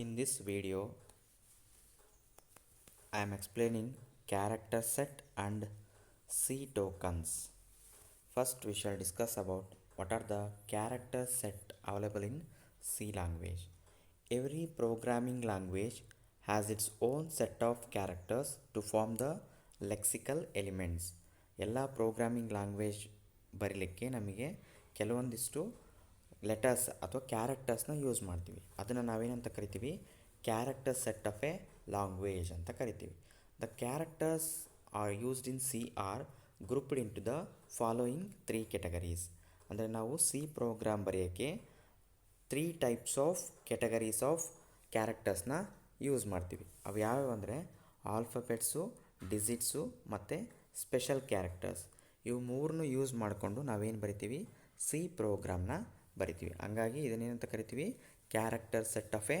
In this video, I am explaining character set and C tokens. First, we shall discuss about what are the character set available in C language. Every programming language has its own set of characters to form the lexical elements. ಎಲ್ಲ programming language ಬರೀಲಿಕ್ಕೆ ನಮಗೆ ಕೆಲವೊಂದಿಷ್ಟು letters ಅಥವಾ ಕ್ಯಾರೆಕ್ಟರ್ಸ್ನ use ಮಾಡ್ತೀವಿ. ಅದನ್ನು ನಾವೇನಂತ ಕರಿತೀವಿ? Character set of a language ಅಂತ ಕರಿತೀವಿ. The characters are used in C are grouped into the following 3 categories. ಅಂದರೆ ನಾವು ಸಿ ಪ್ರೋಗ್ರಾಮ್ ಬರೆಯೋಕ್ಕೆ 3 types ಆಫ್ ಕೆಟಗರೀಸ್ ಆಫ್ ಕ್ಯಾರೆಕ್ಟರ್ಸ್ನ ಯೂಸ್ ಮಾಡ್ತೀವಿ. ಅವು ಯಾವ್ಯಾವ ಅಂದರೆ ಆಲ್ಫಬೆಟ್ಸು, ಡಿಜಿಟ್ಸು ಮತ್ತು ಸ್ಪೆಷಲ್ ಕ್ಯಾರೆಕ್ಟರ್ಸ್. ಇವು ಮೂರನ್ನು ಯೂಸ್ ಮಾಡಿಕೊಂಡು ನಾವೇನು ಬರಿತೀವಿ? ಸಿ ಪ್ರೋಗ್ರಾಮ್ನ ಬರಿತೀವಿ. ಹಂಗಾಗಿ ಇದನ್ನೇನಂತ ಕರಿತೀವಿ? Character set of a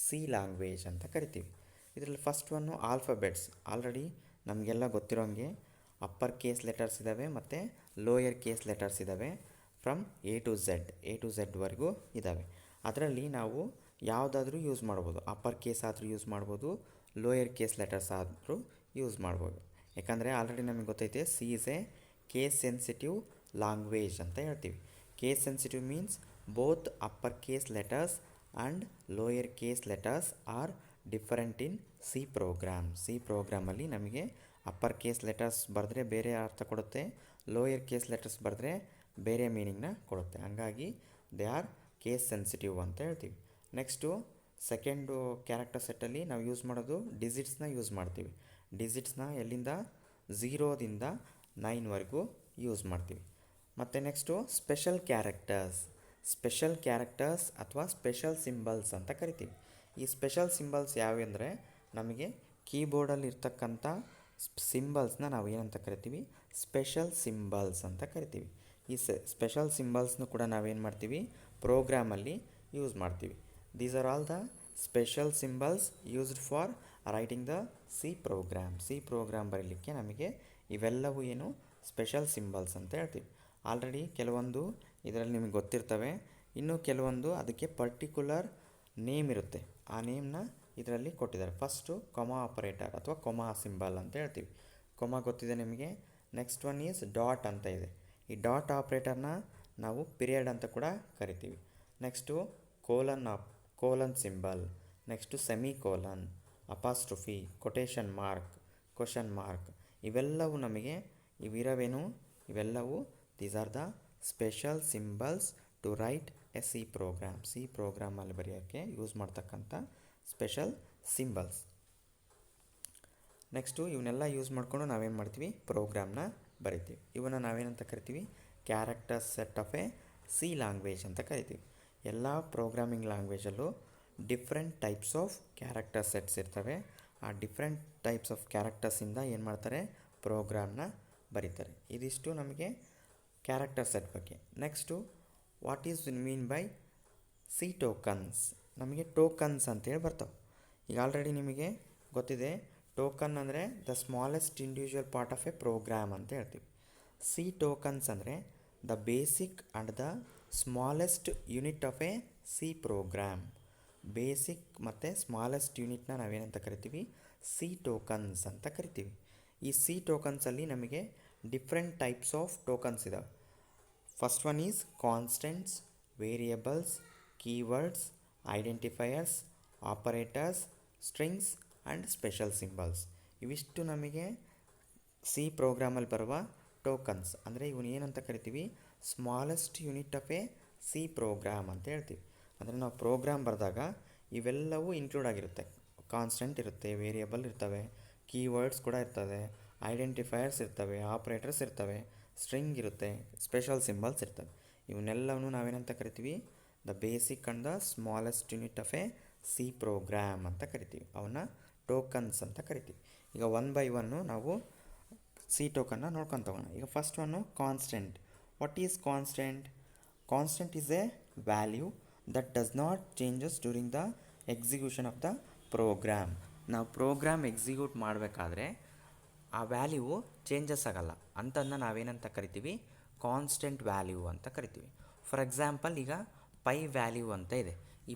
C language ಅಂತ ಕರಿತೀವಿ. ಇದರಲ್ಲಿ ಫಸ್ಟ್ ಒನ್ನು ಆಲ್ಫಬೆಟ್ಸ್. ಆಲ್ರೆಡಿ ನಮಗೆಲ್ಲ ಗೊತ್ತಿರೋಂಗೆ ಅಪ್ಪರ್ ಕೇಸ್ ಲೆಟರ್ಸ್ ಇದ್ದಾವೆ ಮತ್ತು ಲೋಯರ್ ಕೇಸ್ ಲೆಟರ್ಸ್ ಇದ್ದಾವೆ. ಫ್ರಮ್ ಎ ಟು ಝೆಡ್ವರೆಗೂ ಇದ್ದಾವೆ. ಅದರಲ್ಲಿ ನಾವು ಯಾವುದಾದ್ರೂ ಯೂಸ್ ಮಾಡ್ಬೋದು. ಅಪ್ಪರ್ ಕೇಸ್ ಆದರೂ ಯೂಸ್ ಮಾಡ್ಬೋದು, ಲೋಯರ್ ಕೇಸ್ ಲೆಟರ್ಸ್ ಆದರೂ ಯೂಸ್ ಮಾಡ್ಬೋದು. ಯಾಕಂದರೆ ಆಲ್ರೆಡಿ ನಮಗೆ ಗೊತ್ತೈತೆ C is a case sensitive language ಅಂತ ಹೇಳ್ತೀವಿ. Case sensitive means both upper case letters and lower case letters are different in C program. C ಪ್ರೋಗ್ರಾಮಲ್ಲಿ ನಮಗೆ ಅಪ್ಪರ್ ಕೇಸ್ ಲೆಟರ್ಸ್ ಬರೆದ್ರೆ ಬೇರೆ ಅರ್ಥ ಕೊಡುತ್ತೆ, ಲೋಯರ್ ಕೇಸ್ ಲೆಟರ್ಸ್ ಬರೆದ್ರೆ ಬೇರೆ ಮೀನಿಂಗ್ನ ಕೊಡುತ್ತೆ. ಹಂಗಾಗಿ ದೇ ಆರ್ ಕೇಸ್ ಸೆನ್ಸಿಟಿವ್ ಅಂತ ಹೇಳ್ತೀವಿ. ನೆಕ್ಸ್ಟು ಸೆಕೆಂಡು ಕ್ಯಾರೆಕ್ಟರ್ ಸೆಟ್ಟಲ್ಲಿ ನಾವು ಯೂಸ್ ಮಾಡೋದು ಡಿಜಿಟ್ಸ್ನ ಯೂಸ್ ಮಾಡ್ತೀವಿ. ಡಿಜಿಟ್ಸ್ನ ಎಲ್ಲಿಂದ 0ದಿಂದ 9ವರೆಗೂ ಯೂಸ್ ಮಾಡ್ತೀವಿ. ಮತ್ತು ನೆಕ್ಸ್ಟು ಸ್ಪೆಷಲ್ ಕ್ಯಾರೆಕ್ಟರ್ಸ್ ಅಥವಾ ಸ್ಪೆಷಲ್ ಸಿಂಬಲ್ಸ್ ಅಂತ ಕರಿತೀವಿ. ಈ ಸ್ಪೆಷಲ್ ಸಿಂಬಲ್ಸ್ ಯಾವೆ ಅಂದರೆ ನಮಗೆ ಕೀಬೋರ್ಡಲ್ಲಿ ಇರ್ತಕ್ಕಂಥ ಸಿಂಬಲ್ಸ್ನ ನಾವು ಏನಂತ ಕರಿತೀವಿ? ಸ್ಪೆಷಲ್ ಸಿಂಬಲ್ಸ್ ಅಂತ ಕರಿತೀವಿ. ಈ ಸ್ಪೆಷಲ್ ಸಿಂಬಲ್ಸ್ನು ಕೂಡ ನಾವೇನು ಮಾಡ್ತೀವಿ? ಪ್ರೋಗ್ರಾಮಲ್ಲಿ ಯೂಸ್ ಮಾಡ್ತೀವಿ. These are all the special symbols used for writing the C program. C program ಬರೀಲಿಕ್ಕೆ ನಮಗೆ ಇವೆಲ್ಲವೂ ಏನು ಸ್ಪೆಷಲ್ ಸಿಂಬಲ್ಸ್ ಅಂತ ಹೇಳ್ತೀವಿ. ಆಲ್ರೆಡಿ ಕೆಲವೊಂದು ಇದರಲ್ಲಿ ನಿಮಗೆ ಗೊತ್ತಿರ್ತವೆ, ಇನ್ನು ಕೆಲವೊಂದು ಅದಕ್ಕೆ ಪರ್ಟಿಕ್ಯುಲರ್ ನೇಮ್ ಇರುತ್ತೆ. ಆ ನೇಮ್ನ ಇದರಲ್ಲಿ ಕೊಟ್ಟಿದ್ದಾರೆ. ಫಸ್ಟು ಕೊಮಾ ಆಪರೇಟರ್ ಅಥವಾ ಕೊಮಾ ಸಿಂಬಲ್ ಅಂತ ಹೇಳ್ತೀವಿ. ಕೊಮಾ ಗೊತ್ತಿದೆ ನಿಮಗೆ. ನೆಕ್ಸ್ಟ್ ಒನ್ ಈಸ್ ಡಾಟ್ ಅಂತ ಇದೆ. ಈ ಡಾಟ್ ಆಪ್ರೇಟರ್ನ ನಾವು ಪಿರಿಯಡ್ ಅಂತ ಕೂಡ ಕರಿತೀವಿ. Next colon symbol, next semicolon, apostrophe, quotation mark, question mark, ಇವೆಲ್ಲವೂ ನಮಗೆ ಇವೆಲ್ಲವೂ these are the special symbols to write a C program. C ಪ್ರೋಗ್ರಾಮಲ್ಲಿ ಬರೆಯೋಕ್ಕೆ ಯೂಸ್ ಮಾಡ್ತಕ್ಕಂಥ ಸ್ಪೆಷಲ್ ಸಿಂಬಲ್ಸ್. ನೆಕ್ಸ್ಟು ಇವನ್ನೆಲ್ಲ ಯೂಸ್ ಮಾಡಿಕೊಂಡು ನಾವೇನು ಮಾಡ್ತೀವಿ? ಪ್ರೋಗ್ರಾಮ್ನ ಬರಿತೀವಿ. ಇವನ್ನ ನಾವೇನಂತ ಕರಿತೀವಿ? Character set of a C language ಅಂತ ಕರಿತೀವಿ. ಎಲ್ಲ ಪ್ರೋಗ್ರಾಮಿಂಗ್ ಲ್ಯಾಂಗ್ವೇಜಲ್ಲೂ different types of character sets ಇರ್ತವೆ. ಆ ಡಿಫ್ರೆಂಟ್ ಟೈಪ್ಸ್ ಆಫ್ ಕ್ಯಾರೆಕ್ಟರ್ಸಿಂದ ಏನು ಮಾಡ್ತಾರೆ? ಪ್ರೋಗ್ರಾಮ್ನ ಬರೀತಾರೆ. ಇದಿಷ್ಟು ನಮಗೆ ಕ್ಯಾರೆಕ್ಟರ್ ಸೆಟ್ ಬಗ್ಗೆ. Next what is mean by C tokens. ನಮಗೆ ಟೋಕನ್ಸ್ ಅಂತೇಳಿ ಬರ್ತವೆ. ಈಗ ಆಲ್ರೆಡಿ ನಿಮಗೆ ಗೊತ್ತಿದೆ, ಟೋಕನ್ ಅಂದರೆ the smallest individual part of a program ಅಂತ ಹೇಳ್ತೀವಿ. ಸಿ ಟೋಕನ್ಸ್ ಅಂದರೆ the basic and the smallest unit of a C program. Basic ಮತ್ತು ಸ್ಮಾಲೆಸ್ಟ್ ಯೂನಿಟ್ನ ನಾವೇನಂತ ಕರಿತೀವಿ? ಸಿ ಟೋಕನ್ಸ್ ಅಂತ ಕರಿತೀವಿ. ಈ ಸಿ ಟೋಕನ್ಸಲ್ಲಿ ನಮಗೆ ಡಿಫ್ರೆಂಟ್ ಟೈಪ್ಸ್ ಆಫ್ ಟೋಕನ್ಸ್ ಇದ್ದಾವೆ. First one is constants, variables, keywords, identifiers, operators, strings and special symbols. ಇವಿಷ್ಟು ನಮಗೆ ಸಿ ಪ್ರೋಗ್ರಾಮಲ್ಲಿ ಬರುವ ಟೋಕನ್ಸ್. ಅಂದರೆ ಇವನು ಏನಂತ ಕರಿತೀವಿ? Smallest unit of a C program ಅಂತ ಹೇಳ್ತೀವಿ. ಅಂದರೆ ನಾವು ಪ್ರೋಗ್ರಾಮ್ ಬರೆದಾಗ ಇವೆಲ್ಲವೂ ಇನ್ಕ್ಲೂಡ್ ಆಗಿರುತ್ತೆ. ಕಾನ್ಸ್ಟೆಂಟ್ ಇರುತ್ತೆ, ವೇರಿಯಬಲ್ ಇರ್ತವೆ, ಕೀವರ್ಡ್ಸ್ ಕೂಡ ಇರ್ತವೆ, ಐಡೆಂಟಿಫೈಯರ್ಸ್ ಇರ್ತವೆ, ಆಪ್ರೇಟರ್ಸ್ ಇರ್ತವೆ, ಸ್ಟ್ರಿಂಗ್ ಇರುತ್ತೆ, ಸ್ಪೆಷಲ್ ಸಿಂಬಲ್ಸ್ ಇರ್ತವೆ. ಇವನ್ನೆಲ್ಲವೂ ನಾವೇನಂತ ಕರಿತೀವಿ? The basic and the smallest unit of a C program ಅಂತ ಕರಿತೀವಿ. ಅವನ್ನ ಟೋಕನ್ಸ್ ಅಂತ ಕರಿತೀವಿ. ಈಗ ಒನ್ ಬೈ ಒನ್ನು ನಾವು ಸಿ ಟೋಕನ್ನ ನೋಡ್ಕೊಂಡು ತಗೋಣ. ಈಗ first one constant. What is constant? Constant is a value that does not changes during the execution of the program. ನಾವು ಪ್ರೋಗ್ರಾಮ್ ಎಕ್ಸಿಕ್ಯೂಟ್ ಮಾಡಬೇಕಾದ್ರೆ ಆ ವ್ಯಾಲ್ಯೂ ಚೇಂಜಸ್ ಆಗಲ್ಲ ಅಂತಂದು ನಾವೇನಂತ ಕರಿತೀವಿ? ಕಾನ್ಸ್ಟೆಂಟ್ ವ್ಯಾಲ್ಯೂ ಅಂತ ಕರಿತೀವಿ. ಫಾರ್ ಎಕ್ಸಾಂಪಲ್ ಈಗ ಪೈ ವ್ಯಾಲ್ಯೂ ಅಂತ ಇದೆ. ಈ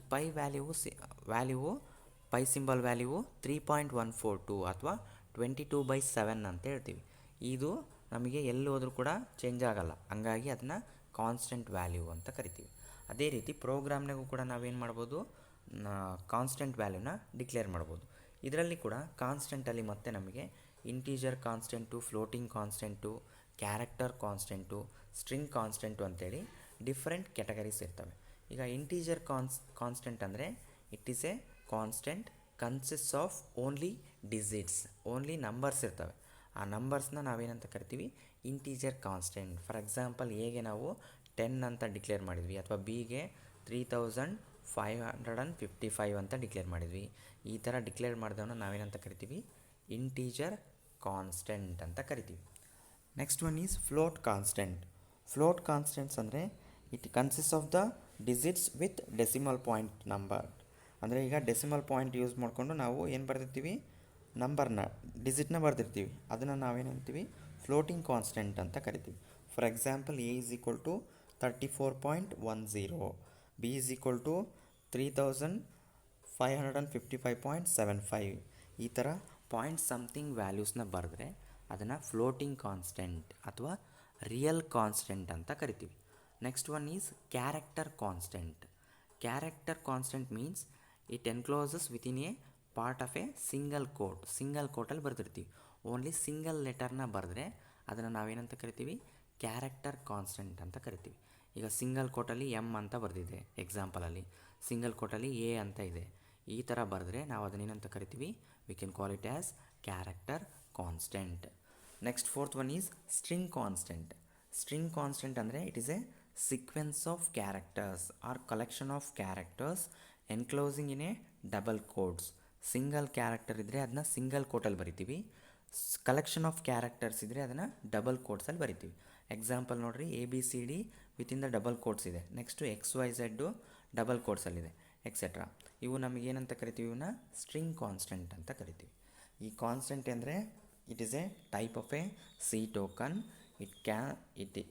ವ್ಯಾಲ್ಯೂವು ಪೈ ಸಿಂಬಲ್ ವ್ಯಾಲ್ಯೂವು 3.142 ಅಥವಾ 22/7 ಅಂತ ಹೇಳ್ತೀವಿ. ಇದು ನಮಗೆ ಎಲ್ಲಿ ಹೋದರೂ ಕೂಡ ಚೇಂಜ್ ಆಗಲ್ಲ, ಹಂಗಾಗಿ ಅದನ್ನು ಕಾನ್ಸ್ಟೆಂಟ್ ವ್ಯಾಲ್ಯೂ ಅಂತ ಕರಿತೀವಿ. ಅದೇ ರೀತಿ ಪ್ರೋಗ್ರಾಮ್ನಾಗೂ ಕೂಡ ನಾವೇನು ಮಾಡ್ಬೋದು, ಕಾನ್ಸ್ಟೆಂಟ್ ವ್ಯಾಲ್ಯೂನ ಡಿಕ್ಲೇರ್ ಮಾಡ್ಬೋದು. ಇದರಲ್ಲಿ ಕೂಡ ಕಾನ್ಸ್ಟೆಂಟಲ್ಲಿ ಮತ್ತೆ ನಮಗೆ integer constant, floating constant, character constant, string constant ಅಂತೇಳಿ ಡಿಫ್ರೆಂಟ್ ಕ್ಯಾಟಗರೀಸ್ ಇರ್ತವೆ. ಈಗ ಇಂಟೀಜರ್ ಕಾನ್ಸ್ಟೆಂಟ್ ಅಂದರೆ it is A constant consists of only digits, only numbers ಇರ್ತವೆ. ಆ ನಂಬರ್ಸ್ನ ನಾವೇನಂತ ಕರಿತೀವಿ, ಇಂಟೀಜರ್ ಕಾನ್ಸ್ಟೆಂಟ್. ಫಾರ್ ಎಕ್ಸಾಂಪಲ್ ಎಗೆ ನಾವು 10 ಅಂತ ಡಿಕ್ಲೇರ್ ಮಾಡಿದ್ವಿ, ಅಥವಾ ಬಿಗೆ 3555 ಅಂತ ಡಿಕ್ಲೇರ್ ಮಾಡಿದ್ವಿ. ಈ ಥರ ಡಿಕ್ಲೇರ್ ಮಾಡಿದವನ್ನ ನಾವೇನಂತ ಕರಿತೀವಿ, ಇಂಟೀಜರ್ ಕಾನ್ಸ್ಟೆಂಟ್ ಅಂತ ಕರಿತೀವಿ. Next one is float constant. Float constants ಅಂದರೆ it consist of the digits with decimal point number. ಅಂದರೆ ಈಗ ಡೆಸಿಮಲ್ ಪಾಯಿಂಟ್ ಯೂಸ್ ಮಾಡಿಕೊಂಡು ನಾವು ಏನು ಬರ್ದಿರ್ತೀವಿ, ನಂಬರ್ನ, ಡಿಜಿಟ್ನ ಬರ್ದಿರ್ತೀವಿ. ಅದನ್ನು ನಾವೇನಂತೀವಿ, ಫ್ಲೋಟಿಂಗ್ ಕಾನ್ಸ್ಟೆಂಟ್ ಅಂತ ಕರಿತೀವಿ. For example A is equal to 34.10, B is equal to 3555.75. ಈ ಥರ ಪಾಯಿಂಟ್ ಸಮಥಿಂಗ್ ವ್ಯಾಲ್ಯೂಸ್ನ ಬರೆದ್ರೆ ಅದನ್ನು ಫ್ಲೋಟಿಂಗ್ ಕಾನ್ಸ್ಟೆಂಟ್ ಅಥವಾ ರಿಯಲ್ ಕಾನ್ಸ್ಟೆಂಟ್ ಅಂತ ಕರಿತೀವಿ. Next one is character constant. Character constant means it encloses within a part of a single quote. Single ಕೋಟಲ್ಲಿ ಬರೆದಿರ್ತೀವಿ, ಓನ್ಲಿ ಸಿಂಗಲ್ ಲೆಟರ್ನ ಬರೆದ್ರೆ ಅದನ್ನು ನಾವೇನಂತ ಕರಿತೀವಿ, ಕ್ಯಾರೆಕ್ಟರ್ ಕಾನ್ಸ್ಟೆಂಟ್ ಅಂತ ಕರಿತೀವಿ. ಈಗ ಸಿಂಗಲ್ ಕೋಟಲ್ಲಿ ಎಮ್ ಅಂತ ಬರೆದಿದೆ ಎಕ್ಸಾಂಪಲಲ್ಲಿ, ಸಿಂಗಲ್ ಕೋಟಲ್ಲಿ ಎ ಅಂತ ಇದೆ. ಈ ಥರ ಬರೆದ್ರೆ ನಾವು ಅದನ್ನೇನಂತ ಕರಿತೀವಿ, we can call it as character constant. Next fourth one is string constant. String constant ಅಂದರೆ it is a sequence of characters or collection of characters enclosing in a double quotes. Single character ಇದ್ದರೆ ಅದನ್ನ single ಕೋಟಲ್ಲಿ ಬರಿತೀವಿ, collection of characters ಇದ್ದರೆ ಅದನ್ನು double ಕೋಡ್ಸಲ್ಲಿ ಬರಿತೀವಿ. Example ನೋಡಿರಿ, ABCD within the double quotes ಇದೆ, next XYZ double ಕೋಡ್ಸಲ್ಲಿದೆ, etcetera. ಇವು ನಮಗೇನಂತ ಕರಿತೀವಿ, ಇವನ್ನ ಸ್ಟ್ರಿಂಗ್ ಕಾನ್ಸ್ಟೆಂಟ್ ಅಂತ ಕರಿತೀವಿ. ಈ ಕಾನ್ಸ್ಟೆಂಟ್ ಅಂದರೆ it is a type of a C token.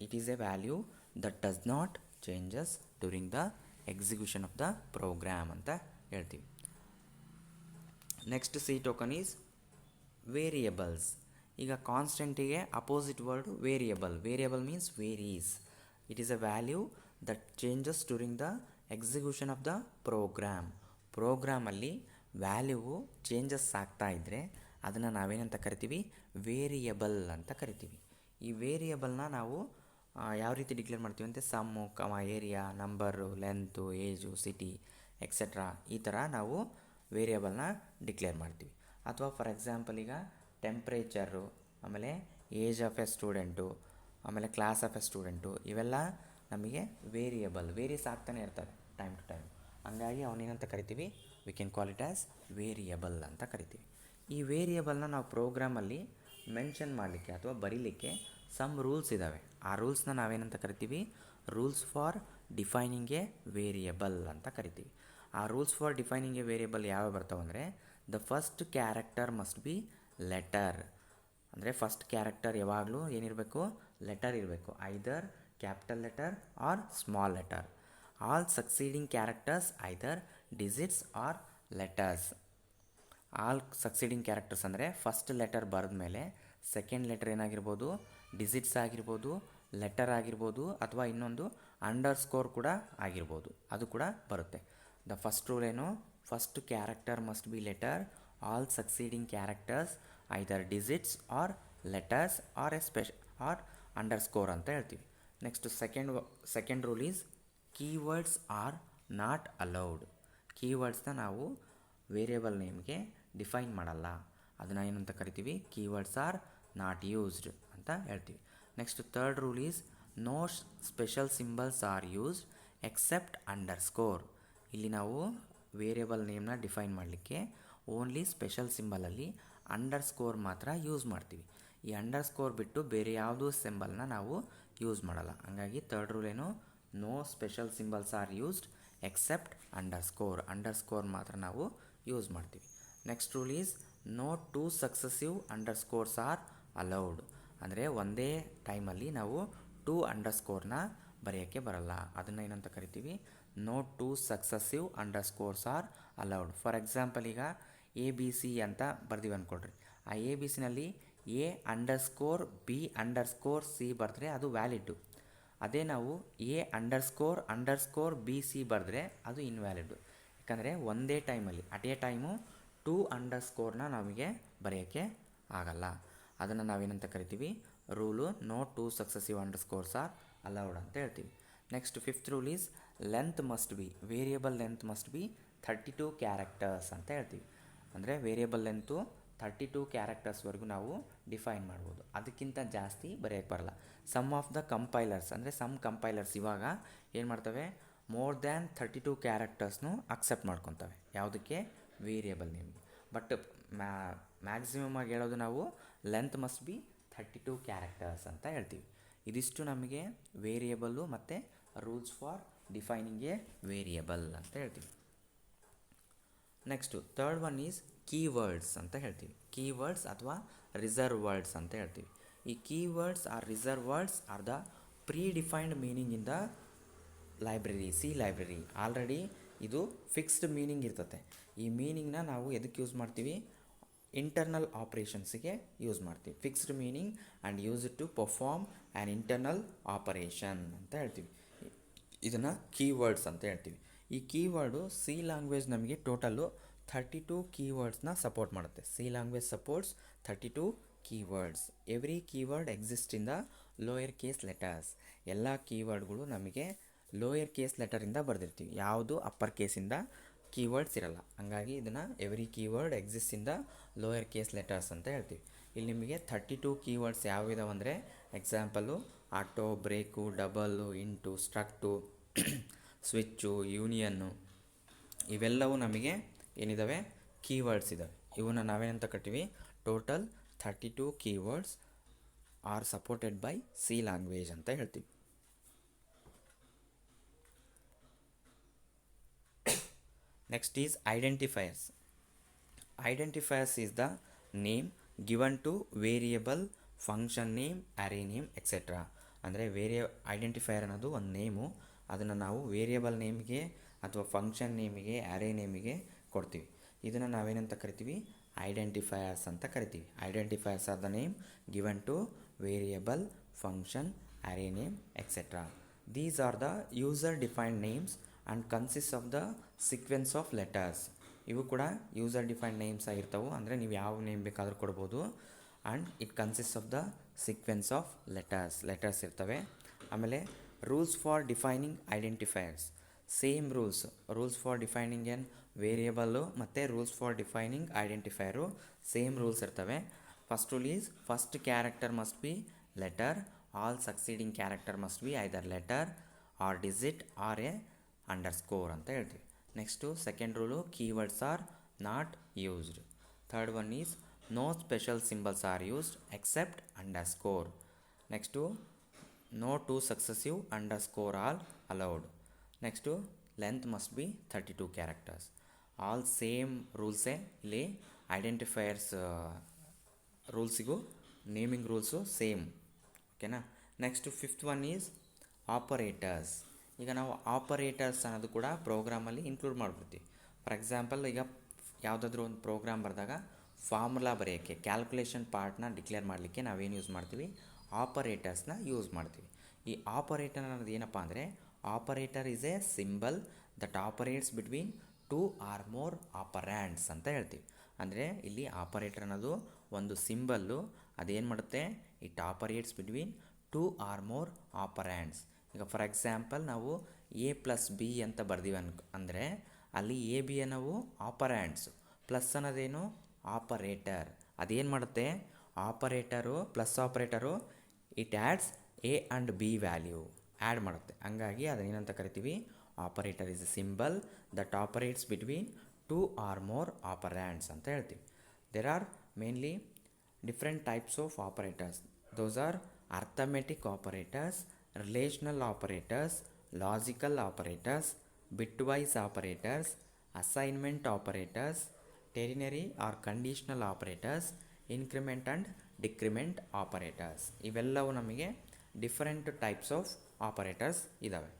It is a value that does not changes during the execution of the program ಅಂತ ಹೇಳ್ತೀವಿ. Next C token is variables. ಈಗ ಕಾನ್ಸ್ಟೆಂಟಿಗೆ opposite word variable. Variable means varies. It is a value that changes during the execution of the program. ಪ್ರೋಗ್ರಾಮಲ್ಲಿ value changes ಆಗ್ತಾ ಇದ್ದರೆ ಅದನ್ನು ನಾವೇನಂತ ಕರಿತೀವಿ, ವೇರಿಯಬಲ್ ಅಂತ ಕರಿತೀವಿ. ಈ ವೇರಿಯಬಲ್ನ ನಾವು ಯಾವ ರೀತಿ ಡಿಕ್ಲೇರ್ ಮಾಡ್ತೀವಿ ಅಂದರೆ sum, area, number, length, age, city, etcetera. ಈ ಥರ ನಾವು ವೇರಿಯಬಲ್ನ ಡಿಕ್ಲೇರ್ ಮಾಡ್ತೀವಿ. ಅಥವಾ ಫಾರ್ ಎಕ್ಸಾಂಪಲ್ ಈಗ ಟೆಂಪ್ರೇಚರು, ಆಮೇಲೆ ಏಜ್ ಆಫ್ ಎ ಸ್ಟೂಡೆಂಟು, ಆಮೇಲೆ ಕ್ಲಾಸ್ ಆಫ್ ಎ ಸ್ಟೂಡೆಂಟು, ಇವೆಲ್ಲ ನಮಗೆ ವೇರಿಯಬಲ್, ವೇರೀಸ್ ಆಗ್ತಾನೆ ಇರ್ತವೆ ಟೈಮ್ ಟು ಟೈಮ್. ಹಂಗಾಗಿ ಅವನೇನಂತ ಕರಿತೀವಿ, we can call it as variable ಅಂತ ಕರಿತೀವಿ. ಈ ವೇರಿಯಬಲ್ನ ನಾವು ಪ್ರೋಗ್ರಾಮಲ್ಲಿ ಮೆನ್ಷನ್ ಮಾಡಲಿಕ್ಕೆ ಅಥವಾ ಬರೀಲಿಕ್ಕೆ ಸಮ್ ರೂಲ್ಸ್ ಇದ್ದಾವೆ. ಆ ರೂಲ್ಸ್ನ ನಾವೇನಂತ ಕರಿತೀವಿ, rules for defining a variable ಅಂತ ಕರಿತೀವಿ. ಆ rules for defining a variable ಯಾವ ಬರ್ತಾವೆ ಅಂದರೆ, the first character must be letter. ಅಂದರೆ ಫಸ್ಟ್ ಕ್ಯಾರೆಕ್ಟರ್ ಯಾವಾಗಲೂ ಏನಿರಬೇಕು, ಲೆಟರ್ ಇರಬೇಕು, either capital letter or small letter. All succeeding characters either digits or letters. All succeeding characters ಅಂದರೆ ಫಸ್ಟ್ ಲೆಟರ್ ಬರೆದ ಮೇಲೆ ಸೆಕೆಂಡ್ ಲೆಟರ್ ಏನಾಗಿರ್ಬೋದು, ಡಿಜಿಟ್ಸ್ ಆಗಿರ್ಬೋದು, ಲೆಟರ್ ಆಗಿರ್ಬೋದು, ಅಥವಾ ಇನ್ನೊಂದು ಅಂಡರ್ ಸ್ಕೋರ್ ಕೂಡ ಆಗಿರ್ಬೋದು, ಅದು ಕೂಡ ಬರುತ್ತೆ. ದ ಫಸ್ಟ್ ರೂಲ್ ಏನು, first character must be letter, all succeeding characters either digits or letters or or underscore ಅಂತ ಹೇಳ್ತೀವಿ. Next second rule is keywords are not allowed. ಕೀವರ್ಡ್ಸ್ನ ನಾವು ವೇರಿಯಬಲ್ ನೇಮ್ಗೆ ಡಿಫೈನ್ ಮಾಡಲ್ಲ, ಅದನ್ನು ಏನಂತ ಕರಿತೀವಿ, ಕೀವರ್ಡ್ಸ್ ಆರ್ ನಾಟ್ ಯೂಸ್ಡ್ ಅಂತ ಹೇಳ್ತೀವಿ. Next third rule is no special symbols are used except underscore. ಇಲ್ಲಿ ನಾವು ವೇರಿಯಬಲ್ ನೇಮ್ನ ಡಿಫೈನ್ ಮಾಡಲಿಕ್ಕೆ ಓನ್ಲಿ ಸ್ಪೆಷಲ್ ಸಿಂಬಲಲ್ಲಿ ಅಂಡರ್ ಸ್ಕೋರ್ ಮಾತ್ರ ಯೂಸ್ ಮಾಡ್ತೀವಿ. ಈ ಅಂಡರ್ ಸ್ಕೋರ್ ಬಿಟ್ಟು ಬೇರೆ ಯಾವುದೂ ಸಿಂಬಲ್ನ ನಾವು ಯೂಸ್ ಮಾಡಲ್ಲ. ಹಾಗಾಗಿ ಥರ್ಡ್ ರೂಲ್ ಏನು, no special symbols are used except underscore. Underscore ಮಾತ್ರ ನಾವು ಯೂಸ್ ಮಾಡ್ತೀವಿ. Next rule is no two successive underscores are allowed. ಅಂದರೆ ಒಂದೇ ಟೈಮಲ್ಲಿ ನಾವು 2 ಅಂಡರ್ ಸ್ಕೋರ್ನ ಬರೆಯೋಕ್ಕೆ ಬರಲ್ಲ, ಅದನ್ನು ಏನಂತ ಕರಿತೀವಿ, no two successive underscores are allowed. For example ಈಗ ಎ ಬಿ ಸಿ ಅಂತ ಬರ್ತೀವಿ ಅಂದ್ಕೊಳ್ರಿ. ಆ ಎ ಬಿ ಸಿನಲ್ಲಿ A underscore B underscore C ಬರೆದ್ರೆ ಅದು ವ್ಯಾಲಿಡ್ಡು. ಅದೇ ನಾವು ಎ ಅಂಡರ್ಸ್ಕೋರ್ ಬಿ ಸಿ ಬರೆದ್ರೆ ಅದು ಇನ್ವ್ಯಾಲಿಡ್ಡು. ಯಾಕಂದರೆ ಒಂದೇ ಟೈಮಲ್ಲಿ ಅಟ್ ಎ ಟೈಮು ಟೂ ಅಂಡರ್ಸ್ಕೋರ್ನ ನಮಗೆ ಬರೆಯೋಕ್ಕೆ ಆಗಲ್ಲ. ಅದನ್ನು ನಾವೇನಂತ ಕರಿತೀವಿ, rule no two successive underscores are allowed ಅಂತ ಹೇಳ್ತೀವಿ. Next fifth rule is length must be, variable length must be 32 characters ಅಂತ ಹೇಳ್ತೀವಿ. ಅಂದರೆ ವೇರಿಯಬಲ್ ಲೆಂತು 32 ಕ್ಯಾರೆಕ್ಟರ್ಸ್ವರೆಗೂ ನಾವು ಡಿಫೈನ್ ಮಾಡ್ಬೋದು, ಅದಕ್ಕಿಂತ ಜಾಸ್ತಿ ಬರೆಯೋಕ್ಕೆ ಬರಲ್ಲ. ಸಮ್ ಆಫ್ ದ ಕಂಪೈಲರ್ಸ್ ಅಂದರೆ ಸಮ್ ಕಂಪೈಲರ್ಸ್ ಇವಾಗ ಏನು ಮಾಡ್ತವೆ, ಮೋರ್ ದ್ಯಾನ್ 32 ಕ್ಯಾರೆಕ್ಟರ್ಸ್ನು ಅಕ್ಸೆಪ್ಟ್ ಮಾಡ್ಕೊತವೆ ಯಾವುದಕ್ಕೆ, ವೇರಿಯಬಲ್ ನೇಮ್ಗೆ. ಬಟ್ ಮ್ಯಾಕ್ಸಿಮಮ್ ಆಗಿ ಹೇಳೋದು ನಾವು ಲೆಂತ್ ಮಸ್ಟ್ ಬಿ 32 ಕ್ಯಾರೆಕ್ಟರ್ಸ್ ಅಂತ ಹೇಳ್ತೀವಿ. ಇದಿಷ್ಟು ನಮಗೆ ವೇರಿಯಬಲ್ಲು ಮತ್ತು rules for defining a variable ಅಂತ ಹೇಳ್ತೀವಿ. Next third one is keywords ಅಂತ ಹೇಳ್ತೀವಿ. ಕೀವರ್ಡ್ಸ್ ಅಥವಾ ರಿಸರ್ವ್ ವರ್ಡ್ಸ್ ಅಂತ ಹೇಳ್ತೀವಿ. ಈ keywords are reserve words are the predefined meaning in the library, C library. Already ಇದು ಫಿಕ್ಸ್ಡ್ ಮೀನಿಂಗ್ ಇರ್ತದೆ. ಈ ಮೀನಿಂಗ್ನ ನಾವು ಎದಕ್ಕೆ ಯೂಸ್ ಮಾಡ್ತೀವಿ, ಇಂಟರ್ನಲ್ ಆಪ್ರೇಷನ್ಸಿಗೆ ಯೂಸ್ ಮಾಡ್ತೀವಿ. Fixed meaning and use to perform an internal operation ಅಂತ ಹೇಳ್ತೀವಿ. ಇದನ್ನು ಕೀವರ್ಡ್ಸ್ ಅಂತ ಹೇಳ್ತೀವಿ. ಈ ಕೀವರ್ಡು ಸಿ ಲ್ಯಾಂಗ್ವೇಜ್ ನಮಗೆ ಟೋಟಲ್ಲು 32 ಕೀವರ್ಡ್ಸ್ನ ಸಪೋರ್ಟ್ ಮಾಡುತ್ತೆ. C language supports 32 keywords. Every keyword exist in the lower case letters. ಎಲ್ಲ ಕೀವರ್ಡ್ಗಳು ನಮಗೆ ಲೋಯರ್ ಕೇಸ್ ಲೆಟರಿಂದ ಬರೆದಿರ್ತೀವಿ, ಯಾವುದು ಅಪ್ಪರ್ ಕೇಸಿಂದ ಕೀವರ್ಡ್ಸ್ ಇರಲ್ಲ. ಹಂಗಾಗಿ ಇದನ್ನು every keyword exist in the lower case letters ಅಂತ ಹೇಳ್ತೀವಿ. ಇಲ್ಲಿ ನಿಮಗೆ 32 ಕೀವರ್ಡ್ಸ್ ಯಾವಿದಾವೆ ಅಂದರೆ example auto, break, double, int, struct, switch, union, ಇವೆಲ್ಲವೂ ನಮಗೆ ಏನಿದ್ದಾವೆ, ಕೀವರ್ಡ್ಸ್ ಇದ್ದಾವೆ. ಇವನ್ನ ನಾವೇನಂತ ಕಟ್ತೀವಿ, total 32 keywords are supported by C language ಅಂತ ಹೇಳ್ತೀವಿ. Next is identifiers. Identifiers is the name given to variable, function name, array name etcetera. ಅಂದರೆ ಐಡೆಂಟಿಫೈಯರ್ ಅನ್ನೋದು ಒಂದು ನೇಮು, ಅದನ್ನು ನಾವು ವೇರಿಯಬಲ್ ನೇಮಿಗೆ ಅಥವಾ ಫಂಕ್ಷನ್ ನೇಮಿಗೆ, ಅರೇ ನೇಮಿಗೆ ಕೊಡ್ತೀವಿ. ಇದನ್ನು ನಾವೇನಂತ ಕರಿತೀವಿ, ಐಡೆಂಟಿಫೈಯರ್ಸ್ ಅಂತ ಕರಿತೀವಿ. Identifiers are the name given to variable, function, array name etcetera. These are the user defined names and consist of the sequence of letters. ಇವು ಕೂಡ ಯೂಸರ್ ಡಿಫೈನ್ಡ್ ನೇಮ್ಸ್ ಆಗಿರ್ತವೆ, ಅಂದರೆ ನೀವು ಯಾವ ನೇಮ್ ಬೇಕಾದರೂ ಕೊಡ್ಬೋದು. And it consist of the sequence of letters ಇರ್ತವೆ. ಆಮೇಲೆ rules for defining identifiers. Same rules for defining an variable ಮತ್ತು rules for defining identifier same rules ಇರ್ತವೆ. First rule is first character must be letter, all succeeding character must be either letter or digit or a underscore ಅಂತ ಹೇಳ್ತೀವಿ. Next second rule keywords are not used. Third one is no special symbols are used accept underscore. Next no two successive underscore all allowed. Next length must be 32 characters. All same ರೂಲ್ಸೇ ಇಲ್ಲಿ identifiers ರೂಲ್ಸಿಗೂ naming rules same. ಓಕೆನಾ. Next fifth one is operators. ಈಗ ನಾವು operators ಅನ್ನೋದು ಕೂಡ ಪ್ರೋಗ್ರಾಮಲ್ಲಿ include ಮಾಡಿಬಿಡ್ತೀವಿ. ಫಾರ್ ಎಕ್ಸಾಂಪಲ್ ಈಗ ಯಾವುದಾದ್ರೂ ಒಂದು ಪ್ರೋಗ್ರಾಮ್ ಬರೆದಾಗ ಫಾರ್ಮುಲಾ ಬರೆಯೋಕ್ಕೆ, ಕ್ಯಾಲ್ಕುಲೇಷನ್ ಪಾರ್ಟ್ನ ಡಿಕ್ಲೇರ್ ಮಾಡಲಿಕ್ಕೆ ನಾವೇನು ಯೂಸ್ ಮಾಡ್ತೀವಿ, ಆಪರೇಟರ್ಸ್ನ ಯೂಸ್ ಮಾಡ್ತೀವಿ. ಈ ಆಪರೇಟರ್ ಅನ್ನೋದು ಏನಪ್ಪ ಅಂದರೆ, operator is a symbol that operates between two or more operands ಅಂತ ಹೇಳ್ತೀವಿ. ಅಂದರೆ ಇಲ್ಲಿ ಆಪರೇಟರ್ ಅನ್ನೋದು ಒಂದು ಸಿಂಬಲ್ಲು, ಅದೇನು ಮಾಡುತ್ತೆ, it operates between two or more operands. ಈಗ ಫಾರ್ ಎಕ್ಸಾಂಪಲ್ ನಾವು ಎ ಪ್ಲಸ್ ಬಿ ಅಂತ ಬರ್ದೀವಿ ಅಂದರೆ ಅಲ್ಲಿ ಎ ಬಿ ಅನ್ನೋವು ಆಪರ್ಯಾಂಡ್ಸು, ಪ್ಲಸ್ ಅನ್ನೋದೇನು ಆಪರೇಟರ್. ಅದೇನು ಮಾಡುತ್ತೆ, operator plus operator it adds A and B value add ಮಾಡುತ್ತೆ. ಹಂಗಾಗಿ ಅದನ್ನೇನಂತ ಕರಿತೀವಿ, operator is a symbol that operates between two or more operands ಅಂತ ಹೇಳ್ತೀವಿ. There are mainly different types of operators. Those are arithmetic operators, relational operators, logical operators, bitwise operators, assignment operators, ternary or conditional operators, increment and decrement operators. ಇವೆಲ್ಲವೂ ನಮಗೆ different types of operators ಇದ್ದಾವೆ.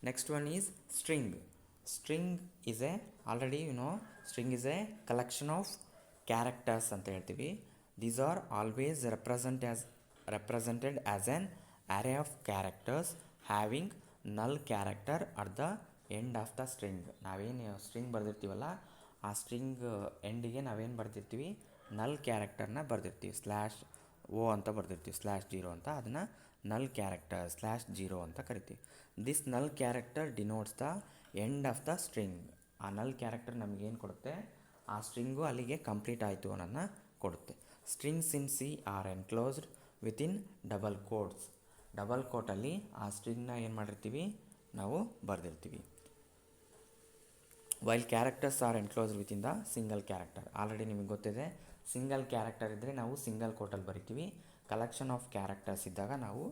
Next one is string. String is a already string is a collection of characters ಅಂತ ಹೇಳ್ತೀವಿ. These are always represented as an array of characters having null character at the end of the string. ನಾವೇನು string ಬರೆದಿರ್ತೀವಲ್ಲ ಆ string ಎಂಡಿಗೆ ನಾವೇನು ಬರ್ದಿರ್ತೀವಿ, ನಲ್ ಕ್ಯಾರೆಕ್ಟರ್ನ ಬರೆದಿರ್ತೀವಿ. /O ಅಂತ ಬರೆದಿರ್ತೀವಿ, /0 ಅಂತ. ಅದನ್ನು ನಲ್ ಕ್ಯಾರೆಕ್ಟರ್ /0 ಅಂತ ಕರಿತೀವಿ. ದಿಸ್ ನಲ್ character denotes the end of the string. ಆ ನಲ್ ಕ್ಯಾರೆಕ್ಟರ್ ನಮಗೇನು ಕೊಡುತ್ತೆ, ಆ ಸ್ಟ್ರಿಂಗು ಅಲ್ಲಿಗೆ ಕಂಪ್ಲೀಟ್ ಆಯಿತು ಅನ್ನೋದನ್ನ ಕೊಡುತ್ತೆ. Strings in C are enclosed within double quotes. Double ಕೋಟಲ್ಲಿ ಆ ಸ್ಟ್ರಿಂಗ್ನ ಏನು ಮಾಡಿರ್ತೀವಿ, ನಾವು ಬರೆದಿರ್ತೀವಿ. While characters are enclosed within the single character. Already ನಿಮಗೆ ಗೊತ್ತಿದೆ, ಸಿಂಗಲ್ ಕ್ಯಾರೆಕ್ಟರ್ ಇದ್ದರೆ ನಾವು ಸಿಂಗಲ್ ಕೋಟಲ್ಲಿ ಬರಿತೀವಿ. ಕಲೆಕ್ಷನ್ ಆಫ್ ಕ್ಯಾರೆಕ್ಟರ್ಸ್ ಇದ್ದಾಗ ನಾವು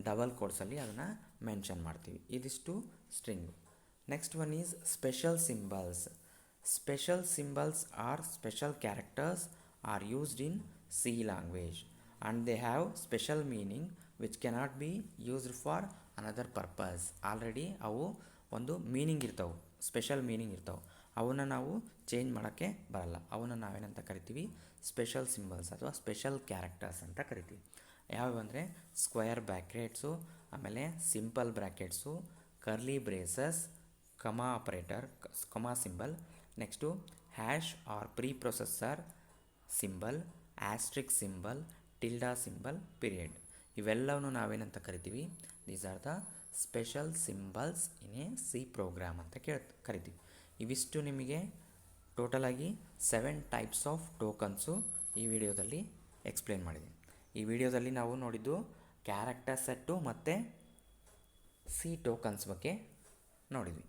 ಡಬಲ್ ಕೋಟ್ಸಲ್ಲಿ ಅದನ್ನು ಮೆನ್ಷನ್ ಮಾಡ್ತೀವಿ. ಇದಿಷ್ಟು string. Next one is special symbols. Special symbols are special characters are used in C language and they have special meaning which cannot be used for another purpose. Already ಅವು ಒಂದು meaning ಇರ್ತವೆ, special meaning ಇರ್ತವೆ. ಅವನ್ನ ನಾವು change ಮಾಡೋಕ್ಕೆ ಬರಲ್ಲ. ಅವನ್ನ ನಾವೇನಂತ ಕರಿತೀವಿ, ಸ್ಪೆಷಲ್ ಸಿಂಬಲ್ಸ್ ಅಥವಾ ಸ್ಪೆಷಲ್ ಕ್ಯಾರೆಕ್ಟರ್ಸ್ ಅಂತ ಕರಿತೀವಿ. ಯಾವ್ಯಾವ ಅಂದರೆ ಸ್ಕ್ವೇರ್ ಬ್ರ್ಯಾಕೆಟ್ಸು, ಆಮೇಲೆ simple brackets, curly braces, comma operator, comma symbol, next hash or preprocessor symbol, asterisk symbol, tilde symbol, period. ಇವೆಲ್ಲವನ್ನು ನಾವೇನಂತ ಕರಿತೀವಿ, these are the special symbols in a C program ಅಂತ ಕರಿತೀವಿ. ಇವಿಷ್ಟು ನಿಮಗೆ ಟೋಟಲಾಗಿ 7 ಟೈಪ್ಸ್ ಆಫ್ ಟೋಕನ್ಸು ಈ ವಿಡಿಯೋದಲ್ಲಿ explain ಮಾಡಿದ್ದೀನಿ. ಈ ವಿಡಿಯೋದಲ್ಲಿ ನಾವು ನೋಡಿದ್ದು ಕ್ಯಾರೆಕ್ಟರ್ ಸೆಟ್ಟು ಮತ್ತು ಸಿ ಟೋಕನ್ಸ್ ಬಗ್ಗೆ ನೋಡಿದ್ವಿ.